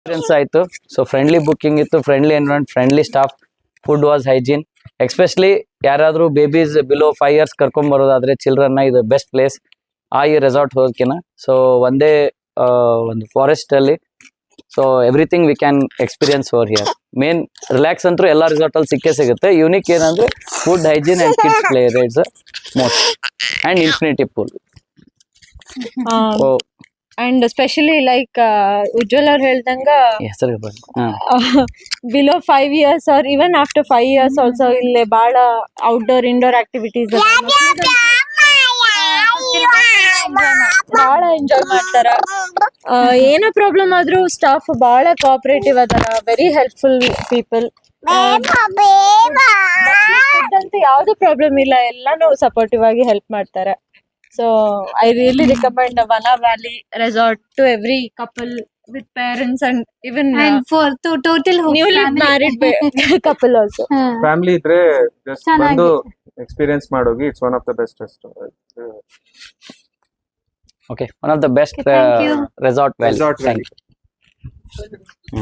Experience ಆಯಿತು. So friendly booking ಇತ್ತು, friendly environment, friendly staff, food was hygiene. Especially ಯಾರಾದರೂ babies below 5 years ಕರ್ಕೊಂಡ್ ಬರೋದಾದ್ರೆ ಚಿಲ್ಡ್ರನ್ನ ಇದು ಬೆಸ್ಟ್ ಪ್ಲೇಸ್ ಈ ರೆಸಾರ್ಟ್ ಹೋಗೋಕಿನ. ಸೊ ಒಂದೇ ಒಂದು ಫಾರೆಸ್ಟ್ ಅಲ್ಲಿ, so everything we can experience over here. Main relax ಅಂತೂ ಎಲ್ಲ ರೆಸಾರ್ಟ್ ಅಲ್ಲಿ ಸಿಗುತ್ತೆ. ಯೂನಿಕ್ ಏನಂದ್ರೆ food hygiene and kids play areas most and infinity pool. And specially like Ujwal ಅವ್ರು ಹೇಳ್ದಂಗ ಹೆಸರು ಬಿಲೋ 5 years ಆರ್ ಇವನ್ ಆಫ್ಟರ್ 5 years ಆಲ್ಸೋ ಇಲ್ಲಿ ಬಹಳ ಔಟ್ಡೋರ್ ಇಂಡೋರ್ ಆಕ್ಟಿವಿಟೀಸ್ ಬಹಳ ಎಂಜಾಯ್ ಮಾಡ್ತಾರ. ಏನೋ ಪ್ರಾಬ್ಲಮ್ ಆದ್ರೂ ಸ್ಟಾಫ್ ಬಹಳ ಕೋಆಪರೇಟಿವ್ ಅದಾರ, ವೆರಿ ಹೆಲ್ಪ್ಫುಲ್ ಪೀಪಲ್. ಅಂತ ಯಾವ್ದು ಪ್ರಾಬ್ಲಮ್ ಇಲ್ಲ, ಎಲ್ಲಾನು ಸಪೋರ್ಟಿವ್ ಆಗಿ ಹೆಲ್ಪ್ ಮಾಡ್ತಾರೆ. So I really recommend Vana Valley Resort to every couple with parents and even and for total newly married couple also. Family ಇದ್ರೆ just ಬಂದು ಎಕ್ಸ್ಪೀರಿಯನ್ಸ್ ಮಾಡೋಗಿ. It's one of the best restaurant. Okay, one of the best Thank you. resort valley. Resort valley. Thank you.